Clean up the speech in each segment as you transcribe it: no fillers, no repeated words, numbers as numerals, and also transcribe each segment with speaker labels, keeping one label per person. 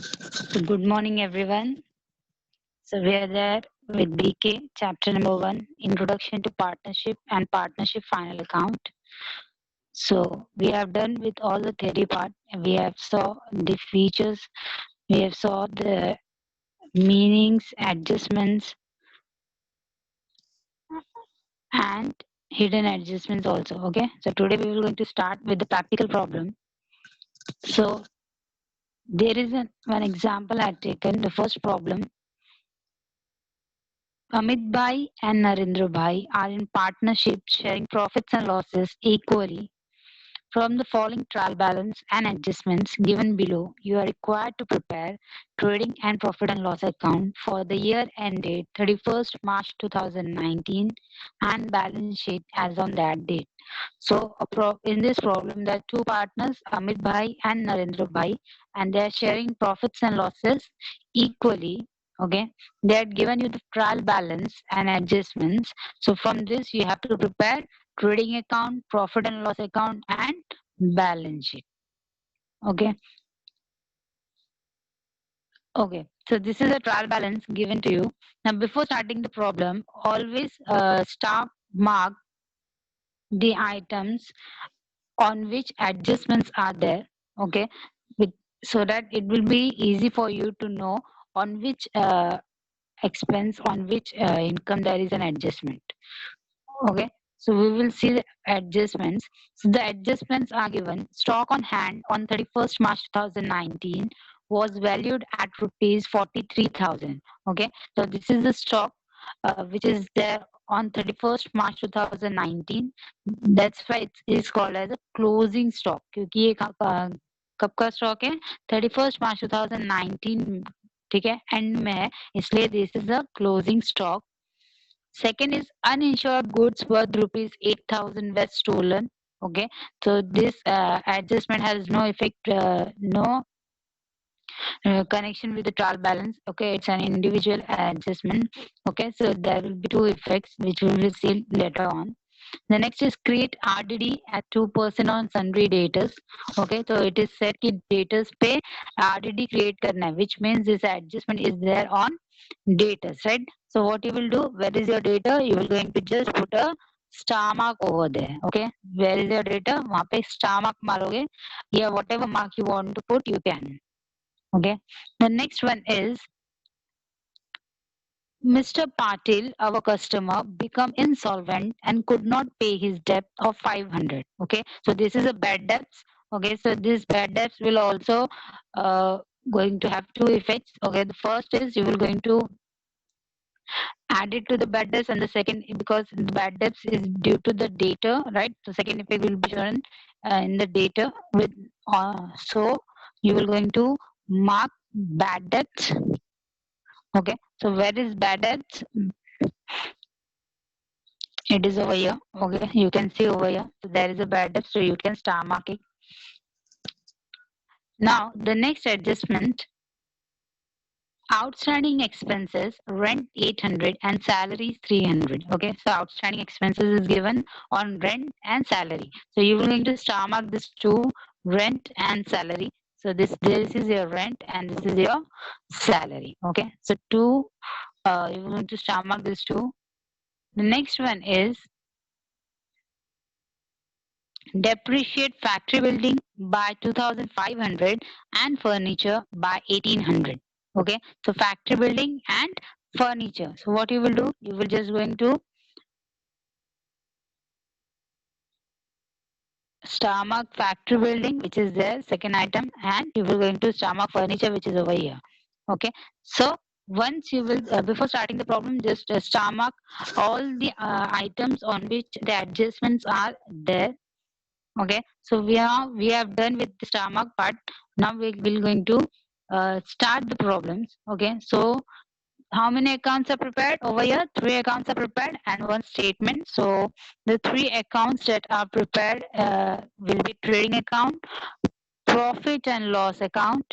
Speaker 1: So good morning, everyone. So we are there with BK, chapter number 1, Introduction to Partnership and Partnership Final Account. So we have done with all the theory part. We have saw the features, we have saw the meanings, adjustments, and hidden adjustments also. Okay. So today we will going to start with the practical problem. So there is one example I have taken. The first problem. Amit Bhai and Narendra Bhai are in partnership sharing profits and losses equally. From the following trial balance and adjustments given below, you are required to prepare trading and profit and loss account for the year ended 31st March 2019 and balance sheet as on that date. So in this problem, there are two partners, Amit Bhai and Narendra Bhai, and they are sharing profits and losses equally. Okay, they had given you the trial balance and adjustments. So from this, you have to prepare trading account, profit and loss account, and balance sheet. Okay. Okay. So this is a trial balance given to you. Now, before starting the problem, always start mark the items on which adjustments are there. Okay. With, so that it will be easy for you to know on which expense, on which income there is an adjustment. Okay, so we will see the adjustments. So the adjustments are given. Stock on hand on 31st March 2019 was valued at rupees 43,000. Okay, so this is the stock which is there on 31st March 2019. That's why it is called as a closing stock. क्योंकि ये कब का stock है 31st March 2019 ठीक है and में है इसलिए this is a closing stock. Second is uninsured goods worth rupees 8,000 were stolen. Okay, so this adjustment has no effect, no connection with the trial balance. Okay, it's an individual adjustment. Okay, so there will be two effects which we will see later on. The next is create RDD at 2% on sundry debtors. Okay, so it is said कि debtors पे RDD create करना है, which means this adjustment is there on debtors, right? So what you will do? Where is your data? You will going to just put a star mark over there. Okay, where is your data? वहाँ पे star mark मारोगे या whatever mark you want to put, you can. Okay. The next one is Mr. Patil, our customer, become insolvent and could not pay his debt of 500. Okay, so this is a bad debts. Okay, so these bad debts will also uh, going to have two effects. Okay, the first is you will going to add it to the bad debts, and the second because the bad debts is due to the data, right? So second effect will be shown in the data with. So you will going to mark bad debts. Okay, so where is bad debts? It is over here. Okay, you can see over here. So there is a bad debt, so you can star mark it. Now the next adjustment. Outstanding expenses, rent 800 and salaries 300. Okay, so outstanding expenses is given on rent and salary. So you will going to star mark this two, rent and salary. So this is your rent and this is your salary. Okay, so two, you will going to star mark this two. The next one is depreciate factory building by 2500 and furniture by 1800. Okay, so factory building and furniture. So what you will do, you will just going to star mark factory building, which is there, second item, and you will going to star mark furniture, which is over here. Okay, so once you will before starting the problem, just star mark all the items on which the adjustments are there. Okay, so we have done with the star mark part. Now we will going to start the problems. Okay, so how many accounts are prepared over here? Three accounts are prepared and one statement. So the three accounts that are prepared will be trading account, profit and loss account.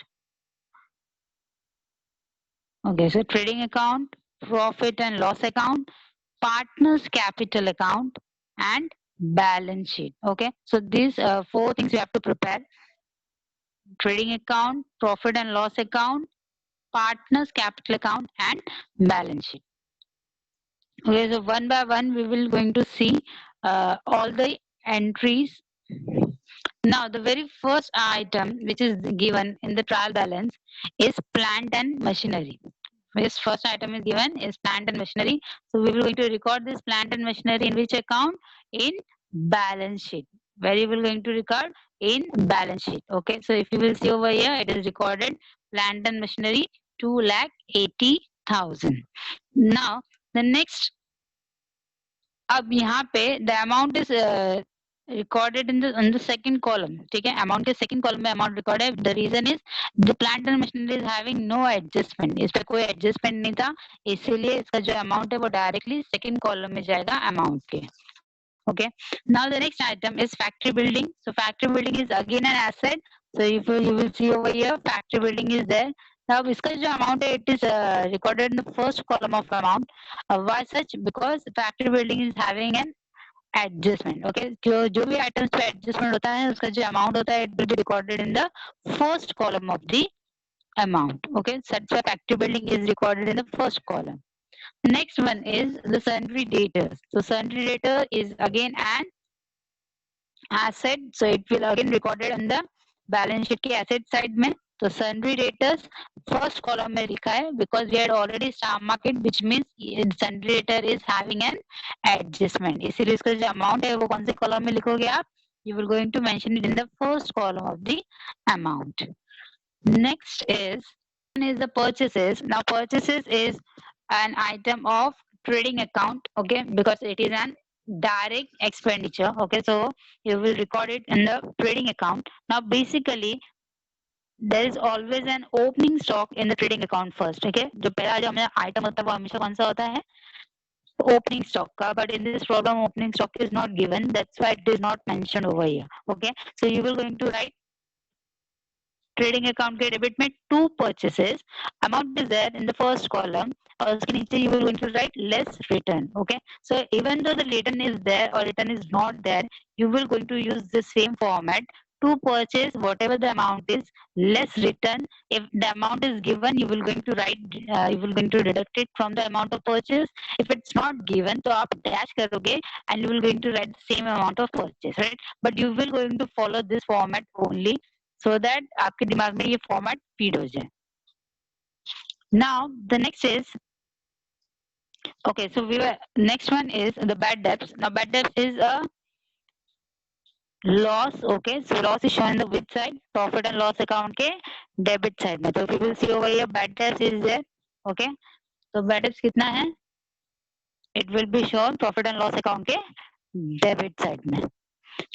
Speaker 1: Okay, so trading account, profit and loss account, partners capital account, and balance sheet. Okay, so these four things you have to prepare. trading account, profit and loss account, partners capital account, and balance sheet. Okay, so one by one we will going to see all the entries. Now, the very first item which is given in the trial balance is plant and machinery. This first item is given is plant and machinery. So we will going to record this plant and machinery in which account? In balance sheet. Where you will going to record? In balance sheet. Okay. So if you will see over here, it is recorded plant and machinery 2,80,000. Now the next, अब यहाँ पे the amount is recorded in the second column. ठीक है, amount के second column में amount recorded है. The reason is the plant and machinery is having no adjustment. इस पे कोई adjustment नहीं था, इसीलिए इसका जो amount है वो directly second column में जाएगा amount के. Okay. Now the next item is factory building. So factory building is again an asset. So if you will see over here, factory building is there. Now इसका जो amount है, it is recorded in the first column of amount. Why such? Because factory building is having an adjustment. Okay, जो भी items पे adjustment होता है, उसका जो amount होता है, it will be recorded in the first column of the amount. Okay, such a factory building is recorded in the first column. Next one is the sundry debtors. So sundry debtor is again an asset, so it will again recorded on the balance sheet के asset side में. तो sundry debtors first column में लिखा है because we had already star market, which means sundry debtor is having an adjustment. इसीलिए इसका जो amount है वो कौन से column में लिखोगे आप? You will going to mention it in the first column of the amount. Next is the purchases. Now purchases is an item of trading account, okay, because it is an direct expenditure. Okay, so you will record it in the trading account. Now basically there is always an opening stock in the trading account first. Okay, जो पहला जो हमें item होता है वो हमेशा कौन सा होता है? Opening stock का. But in this problem opening stock is not given, that's why it is not mentioned over here. Okay, so you will going to write trading account के डेबिट में to purchases, amount is there in the first column और उसके नीचे you will going to write less return. Okay, so even though the return is there और return is not there, you will going to use the same format to purchase whatever the amount is less return. If the amount is given, you will going to write you will going to deduct it from the amount of purchase. If it's not given, तो आप dash करोगे and you will going to write the same amount of purchase, right? But you will going to follow this format only so that आपके दिमाग में ये format feed हो जाए. Now the next is, okay, so next one is the bad debts. Now bad debts is a loss. Okay, so loss is shown in the which side? Profit and loss account के debit side में. So if you will see over here, bad debts is there. Okay, so bad debts कितना है? It will be shown profit and loss account के debit side में.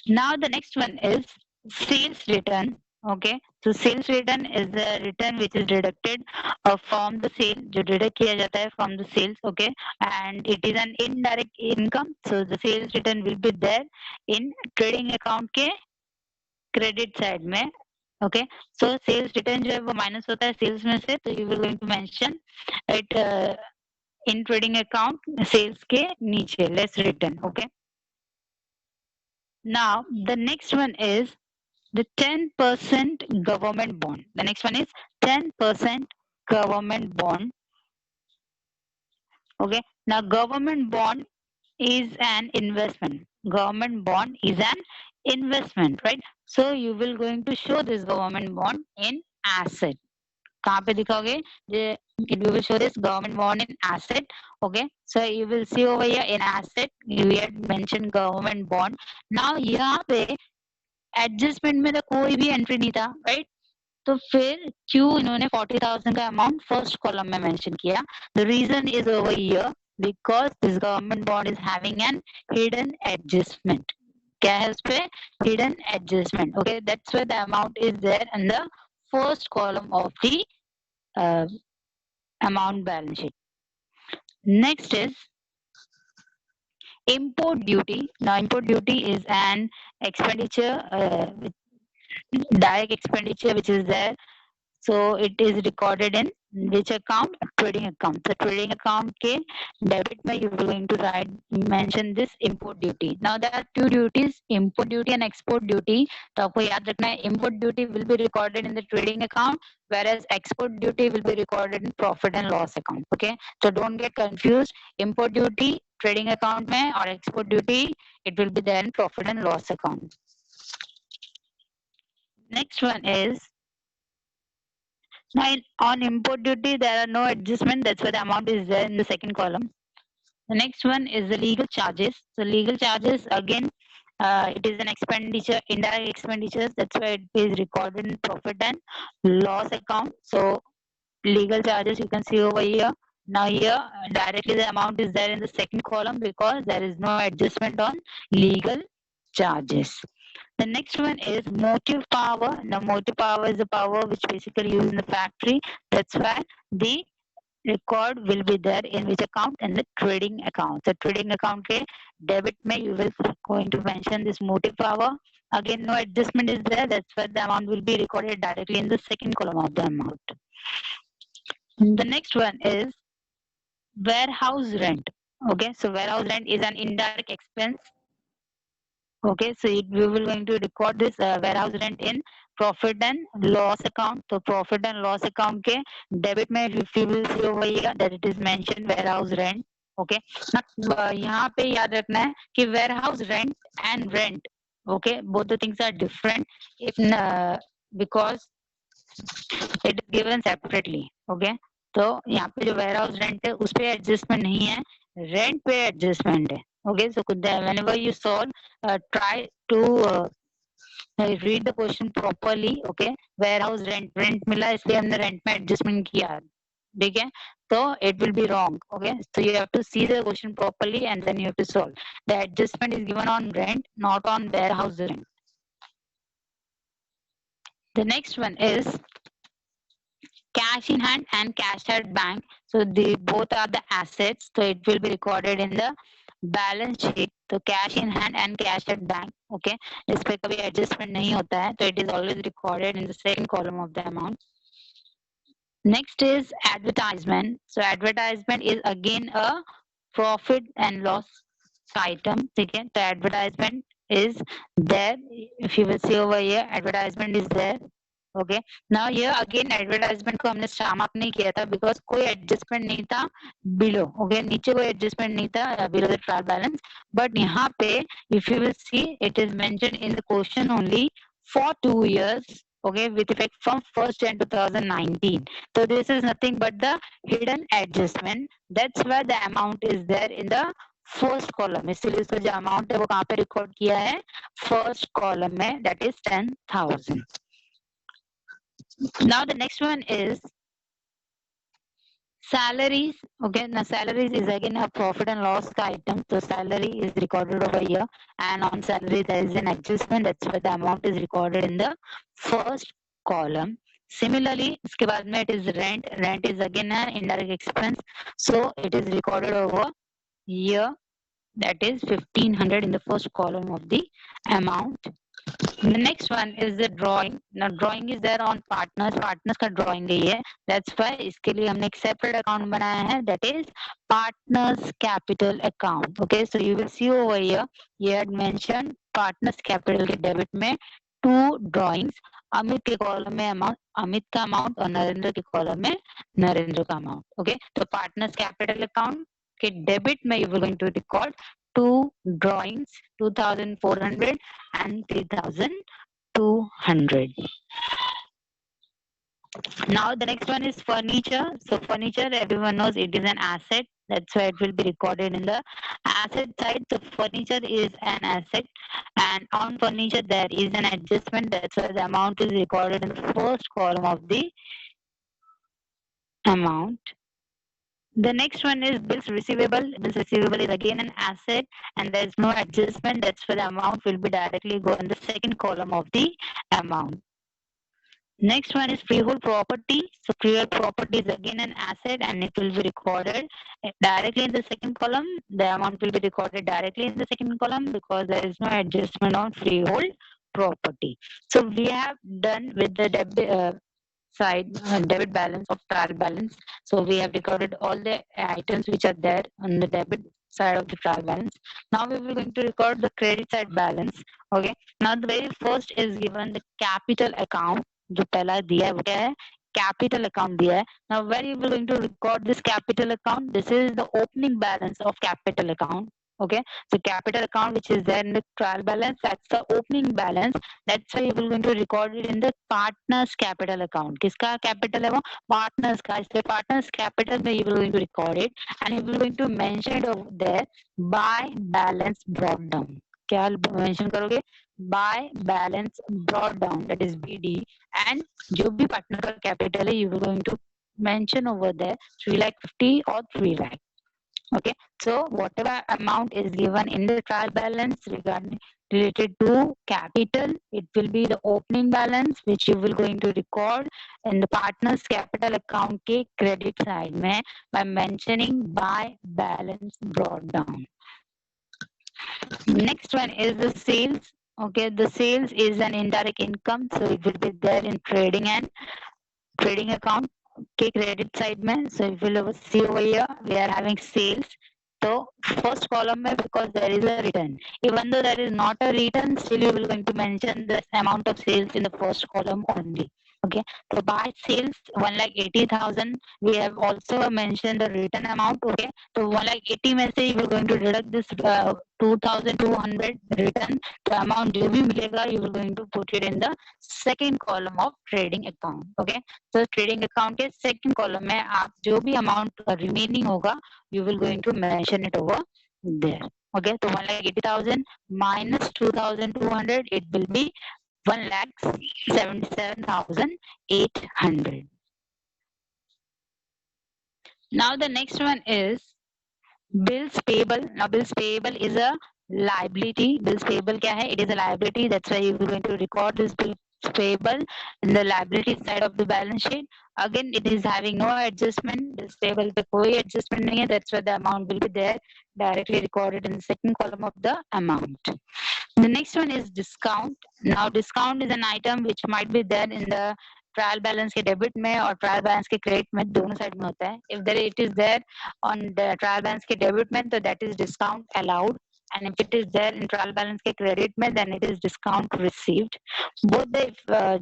Speaker 1: Now the next one is sales return. Okay, so sales return is the return which is deducted from the sale, जो deduct किया जाता है from the sales. Okay, and it is an indirect income, so the sales return will be there in trading account के credit side में. Okay, so sales return जो है वो minus होता है sales में से, तो you will going to mention it in trading account sales के नीचे less return. Okay, now the next one is the 10% government bond. The next one is 10% government bond. Okay, now government bond is an investment. Government bond is an investment, right? So you will going to show this government bond in asset. कहाँ पे दिखाओगे? You will show this government bond in asset. Okay, so you will see over here in asset we had mentioned government bond. Now यहाँ पे adjustment में तो कोई भी entry नहीं था, राइट? तो फिर क्यों इन्होंने 40,000 का अमाउंट फर्स्ट कॉलम में मेंशन किया? The reason is over here because this government bond is having an hidden adjustment. क्या है उस पे? Hidden adjustment. Okay, that's why the amount is there in the first column of the amount balance sheet. Next is import duty. Now import duty is an expenditure, direct expenditure which is there So it is recorded in which account? Trading account. So trading account के debit में you will going to write mention this import duty. Now there are two duties, import duty and export duty. तो आपको याद रखना है import duty will be recorded in the trading account, whereas export duty will be recorded in profit and loss account. Okay, so don't get confused. Import duty trading account में और export duty it will be there in profit and loss account. Next one is now on import duty there are no adjustment. That's why the amount is there in the second column. The next one is the legal charges. So legal charges again, it is an expenditure, indirect expenditures. That's why it is recorded in profit and loss account. So legal charges you can see over here. Now here directly the amount is there in the second column because there is no adjustment on legal charges. The next one is motive power. Now motive power is the power which basically used in the factory. That's why the record will be there in which account? In the trading account. So trading account के debit में you will going to mention this motive power. Again no adjustment is there. That's why the amount will be recorded directly in the second column of the amount. The next one is warehouse rent. Okay, so warehouse rent is an indirect expense. Okay, so we will going to record this warehouse rent in profit and loss account. So profit and loss account के debit में if you will see over here that it is mentioned warehouse rent. Okay, now यहाँ पे याद रखना है कि warehouse rent and rent. Okay, both the things are different. If because it is given separately. Okay, तो यहाँ पे जो warehouse rent है उस पे adjustment नहीं है, rent पे adjustment है. Okay, so whenever you solve, try to read the question properly. Okay, warehouse rent मिला इसलिए हमने rent में adjustment किया, ठीक है, so it will be wrong. Okay, so you have to see the question properly and then you have to solve. The adjustment is given on rent, not on warehouse rent. The next one is cash in hand and cash at bank. So the both are the assets. So it will be recorded in the balance sheet. So cash in hand and cash at bank. Okay. इस पे कभी adjustment नहीं होता है. So it is always recorded in the second column of the amount. Next is advertisement. So advertisement is again a profit and loss item. ठीक है. So advertisement is there. If you will see over here, advertisement is there. Okay now ये again advertisement को हमने समाप्त नहीं किया था because कोई एडजस्टमेंट नहीं था बिलो. ओके नीचे कोई एडजस्टमेंट नहीं था below the trial balance. But यहाँ पे if you will see it is mention in the question only for 2 years. Okay, with effect from 1st Jan 2019. So this is nothing but the hidden adjustment. That's why the amount is there in the first column. इसलिए इसका जो amount है वो कहाँ पे record किया है? First column में, that is 10,000. Now the next one is salaries. Okay, now salaries is again a profit and loss item. So salary is recorded over here, and on salary there is an adjustment. That's why the amount is recorded in the first column. Similarly, इसके बाद में it is rent. Rent is again an indirect expense. So it is recorded over here. That is 1,500 in the first column of the amount. The next one is the drawing. Now drawing is there on partners. Partners का drawing है ये. That's why इसके लिए हमने एक separate account बनाया है. That is partners capital account. Okay, so you will see over here. You had mentioned partners capital के debit में two drawings. अमित के कॉलम में अमाउंट अमित का अमाउंट और नरेंद्र के कॉलम में नरेंद्र का अमाउंट. ओके, तो पार्टनर्स कैपिटल अकाउंट के डेबिट में you will going to record two drawings, 2,400 and 3,200. Now the next one is furniture. So furniture, everyone knows it is an asset. That's why it will be recorded in the asset side. So furniture is an asset, and on furniture there is an adjustment. That's why the amount is recorded in the first column of the amount. The next one is bills receivable. Bills receivable is again an asset and there is no adjustment. That's why the amount will be directly go in the second column of the amount. Next one is freehold property. So freehold property is again an asset and it will be recorded directly in the second column. The amount will be recorded directly in the second column because there is no adjustment on freehold property. So we have done with the side debit balance of trial balance. So we have recorded all the items which are there on the debit side of the trial balance. Now we will going to record the credit side balance. Okay. Now the very first is given the capital account. जो पहला दिया है वो क्या है, capital account दिया है. Now where you will going to record this capital account? This is the opening balance of capital account. Okay, so capital account which is there in the trial balance, that's the opening balance. That's why you will going to record it in the partners capital account. किसका capital है वो? Partners का. इसलिए partners capital में you will going to record it and you will going to mention it over there by balance brought down. क्या mention करोगे? By balance brought down, that is BD. And जो भी partner का capital है you will going to mention over there 3,50,000 or 3 lakh. Okay, so whatever amount is given in the trial balance regarding related to capital, it will be the opening balance which you will going to record in the partners capital account के credit side में by mentioning by balance brought down. Next one is the sales. Okay, the sales is an indirect income, so it will be there in trading and trading account. Okay, credit side में. So if you see over here, we are having sales. So first column में, because there is a return. Even though there is not a return, still you will going to mention the amount of sales in the first column only. Okay, so by sales 1,80,000, we have also mentioned the return amount. Okay, so 1,80,000 में से you will going to deduct this 2,200 return. The amount जो भी मिलेगा, you will going to put it in the second column of trading account. Okay, so trading account के second column में आप जो भी amount remaining होगा, you will going to mention it over there. Okay, so 1,80,000 minus 2,200, it will be 1,77,800. Now the next one is bills payable. Now bills payable is a liability. Bills payable क्या है? It is a liability. That's why you are going to record this bills payable in the liability side of the balance sheet. Again, it is having no adjustment. Bills payable पे कोई adjustment नहीं है. That's why the amount will be there directly recorded in the second column of the amount. The next one is discount. Now discount is an item which might be there in the trial balance के debit में और trial balance के credit में दोनों side में होता है. If there it is there on the trial balance के डेबिट में, तो that is discount allowed, and if it is there in trial balance के credit में, then it is discount received. Both the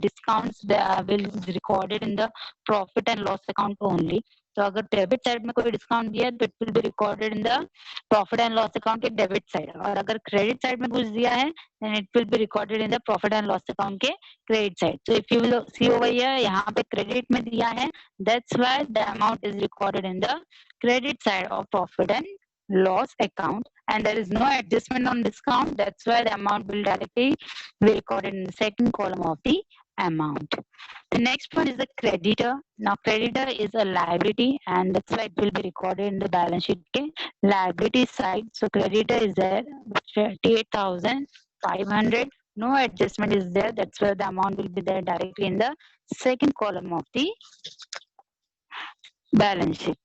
Speaker 1: discounts will be recorded in the profit and loss account only. तो अगर debit side में कोई discount दिया तो it will be recorded in the profit and loss account के debit side, और अगर credit side में कुछ दिया है then it will be recorded in the profit and loss account के credit side. So if you will see over here, यहाँ पे क्रेडिट में दिया है, that's why the amount is recorded in the credit side of profit and loss account, and there is no adjustment on discount. That's why the amount will directly be recorded in the second column of the amount. The next one is the creditor. Now creditor is a liability, and that's why it will be recorded in the balance sheet liability side. So creditor is there 38,500. No adjustment is there. That's why the amount will be there directly in the second column of the balance sheet.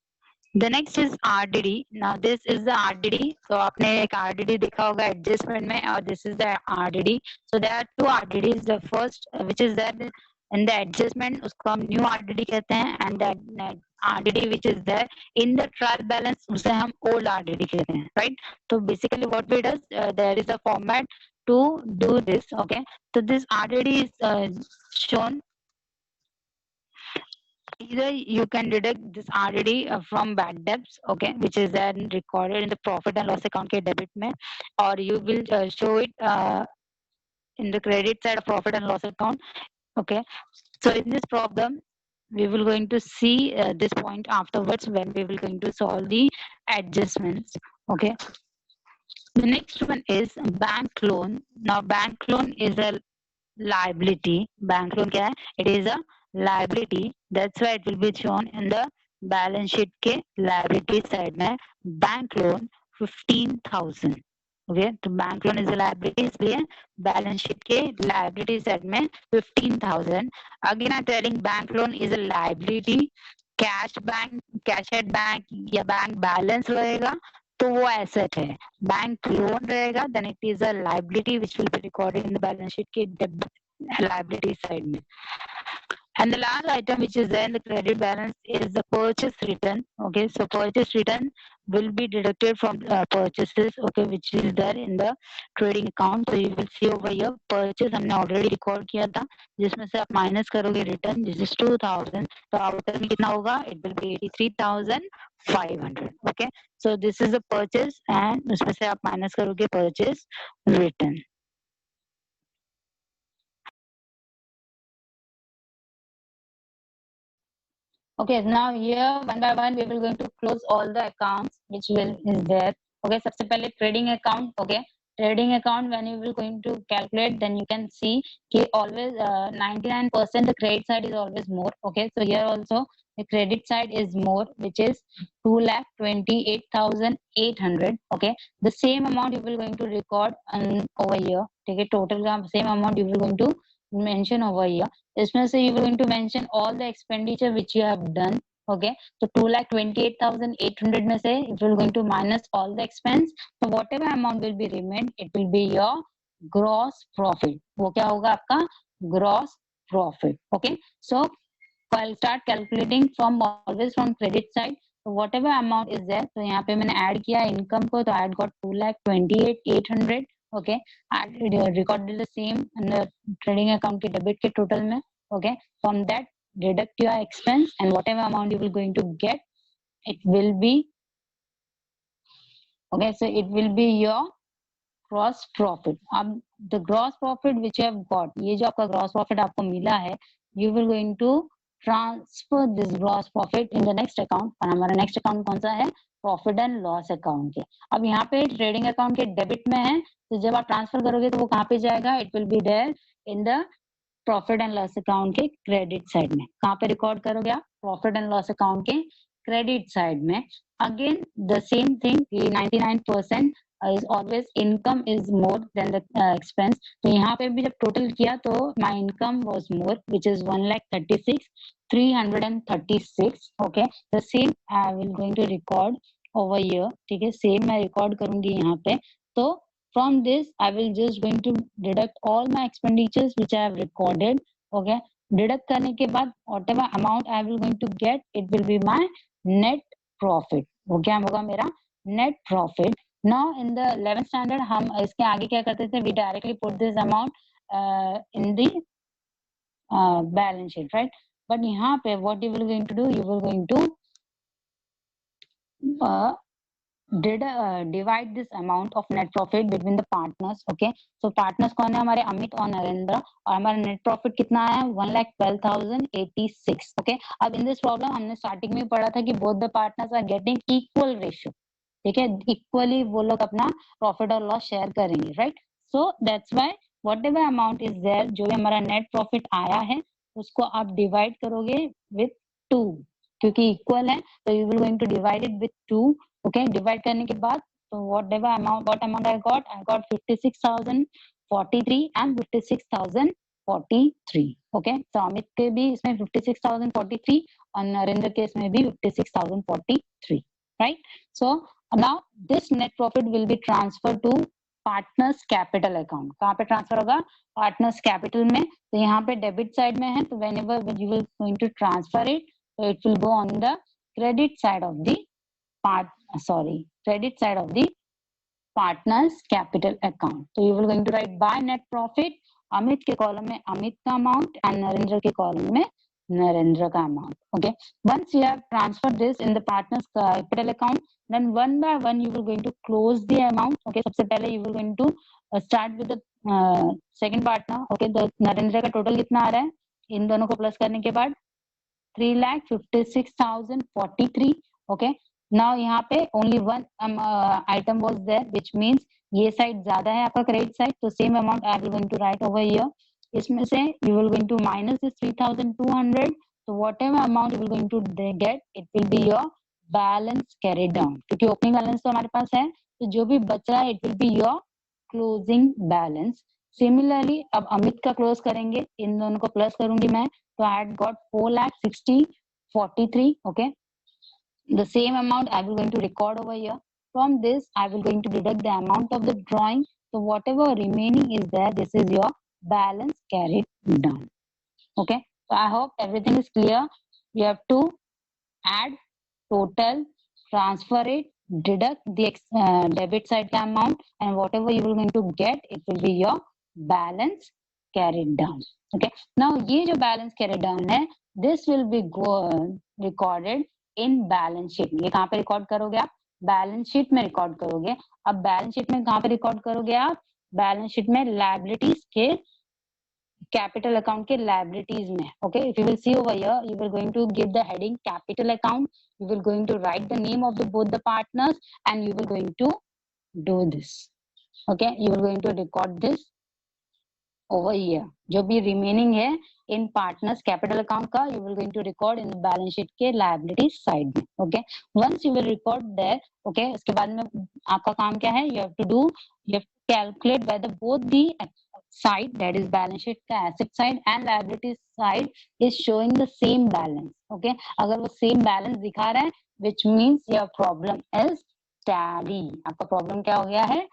Speaker 1: The next is RDD. Now this is the RDD. So आपने एक RDD देखा होगा adjustment में, और this is the RDD. So there are two RDDs. The first which is that in the adjustment, उसको हम new RDD कहते हैं, and that RDD which is there in the trial balance, उसे हम old RDD कहते हैं, right? So basically what we does, there is a format to do this. Okay, so this RDD is shown. Either you can deduct this RDD from bad debts, okay, which is then recorded in the profit and loss account के debit में, or you will show it in the credit side of profit and loss account. Okay, so in this problem we will going to see this point afterwards when we will going to solve the adjustments. Okay, the next one is bank loan. Now bank loan is a liability. Bank loan क्या है? It is a liability. That's why it will be shown in the balance sheet के liability side में bank loan 15,000. Okay, तो bank loan is a liability, इसलिए balance sheet के liability side में 15,000. Again I'm telling bank loan is a liability. Cash at bank या bank balance रहेगा तो वो एसेट है. बैंक लोन रहेगा then it is a liability which will be recorded in the balance sheet के liability side में. And the last item which is there in the credit balance is the purchase return. Okay, so purchase return will be deducted from purchases. Okay, which is there in the trading account. So you will see over here purchase हमने already record किया था, जिसमें से आप minus करोगे return, this is 2000. तो outer में कितना होगा? It will be 83,500. Okay, so this is the purchase and उसमें से आप minus करोगे purchase return. Okay, now here one by one we will going to close all the accounts which will is there. Okay, सबसे पहले trading account. Okay, trading account when you will going to calculate, then you can see कि always 99% the credit side is always more. Okay, so here also the credit side is more, which is 2,28,800. Okay, the same amount you will going to record over here. ठीक है, total का same amount you will going to mention over here. इसमें से you are going to mention all the expenditure which you have done. Okay, so 2,28,800 में से if you are going to minus all the expense, so whatever amount will be remain, it will be your gross profit. वो क्या होगा आपका gross profit. Okay, so I'll start calculating from always from credit side. So whatever amount is there, so यहाँ पे मैंने add किया income को, तो I had got 2,28,800. Okay, I recorded the same in the trading account के debit के total में. Okay, from that deduct your expense and whatever amount you will going to get, it will be okay. So it will be your gross profit. अब the gross profit which you have got, ये जो आपका gross profit आपको मिला है, you will going to transfer this gross profit in the next account. और हमारा next account कौन सा है? प्रॉफिट एंड लॉस अकाउंट के. अब यहाँ पे ट्रेडिंग अकाउंट के डेबिट में है, तो जब आप ट्रांसफर करोगे तो वो कहाँ पे जाएगा? It will be there in the profit and loss account के क्रेडिट साइड में. कहाँ पे रिकॉर्ड करोगे आप? प्रॉफिट एंड लॉस अकाउंट के क्रेडिट साइड में. Again the same thing, 99% is always income is more than the expense. तो यहाँ पे भी जब टोटल किया तो my income was more, which is 1,36,336. Okay, the same I will going to record over here. ठीक है, same मैं record करूंगी यहाँ पे. तो from this I will just going to deduct all my expenditures which I have recorded. Okay, deduct करने के बाद whatever amount I will going to get, it will be my net profit. वो क्या होगा मेरा net profit. Now in the 11th standard हम इसके आगे क्या करते थे? We directly put this amount in the balance sheet, right? But यहाँ पे what you will going to do? You will going to divide this amount of net profit between the partners. Okay, so partners कौन है? हमारे अमित और नरेंद्र. और हमारा net profit कितना है? 1,12,086. Okay, अब in this problem हमने starting में पढ़ा था कि both the partners are getting equal ratio. ठीक है, इक्वली वो लोग अपना प्रॉफिट और लॉस शेयर करेंगे. Right, so that's why whatever amount is there, जो भी हमारा नेट प्रॉफिट आया है उसको आप डिवाइड करोगे विथ 2, क्योंकि इक्वल है तो you will going to divide it with 2. Okay, divide करने के बाद तो whatever amount I got 56,043 and 56,043. Okay, तो अमित के भी इसमें 56,043 और नरेंद्र के इसमें भी 56,043. Right, so now this net profit will be transferred to partners capital account. कहाँ पे ट्रांसफर होगा? पार्टनर्स कैपिटल में. तो यहाँ पे डेबिट साइड में है, तो whenever you will going to transfer it, so it will go on the credit side of the credit side of the partners capital account. So you will going to write by net profit, Amit के column में अमित का amount and Narendra के column में नरेंद्र का amount. Okay, once you have transferred this in the partners capital account, then one by one you will going to close the amount. Okay, सबसे पहले you will going to start with the second partner. Okay, the Narendra का total कितना आ रहा है? इन दोनों को plus करने के बाद 3,56,043. Okay, now यहाँ पे only one item was there, which means ये साइड ज्यादा है आपका क्रेडिट साइड, तो same amount I will going to write over here. इसमें से you will going to minus this 3,200. So whatever amount you will going to get, it will be your balance carried down. क्योंकि opening balance तो हमारे पास है, तो जो भी बच रहा है it will be your closing balance. Similarly अब अमित का क्लोज करेंगे, इन दोनों को प्लस करूंगी मैं, तो I had got 4,60,43. Okay, the same amount I will going to record over here. From this I will going to deduct the amount of the drawing. So whatever remaining is there, this is your balance carried down. Okay, So I hope everything is clear. You have to add total, transfer it, deduct the debit side amount, and whatever you will going to get, it will be your balance carried down. Okay. Now ये जो balance carried down है, this will be recorded in balance sheet. ये कहाँ पे record करोगे आप? Balance sheet में record करोगे. अब balance sheet में कहाँ पे record करोगे आप? Balance sheet में liabilities के capital account के liabilities में. Okay, if you will see over here, you will going to give the heading capital account. You will going to write the name of the both the partners, and you will going to do this. Okay, you will going to record this over here. जो भी remaining है in partners capital account का, you will going to record in the balance sheet के liabilities side में. Okay, once you will record there. Okay, उसके बाद में आपका काम क्या है? You have to do, you have to calculate whether both the side, that is balance sheet का asset side and liability side is showing the same balance. Okay, अगर वो same balance दिखा रहा है, which means your problem is tally. आपका problem क्या हो गया है?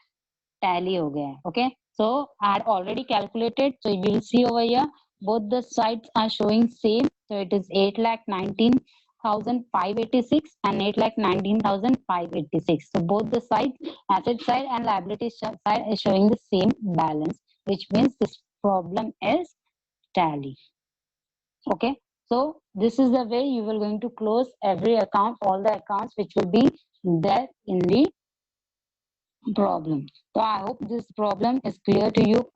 Speaker 1: Tally हो गया है. Okay, so I had already calculated, so you will see over here both the sides are showing same. So it is 8,19,586 and 8,19,586. So both the sides, asset side and liability side, is showing the same balance, which means this problem is tally. Okay, so this is the way you will going to close every account, all the accounts which will be there in the problem. So I hope this problem is clear to you.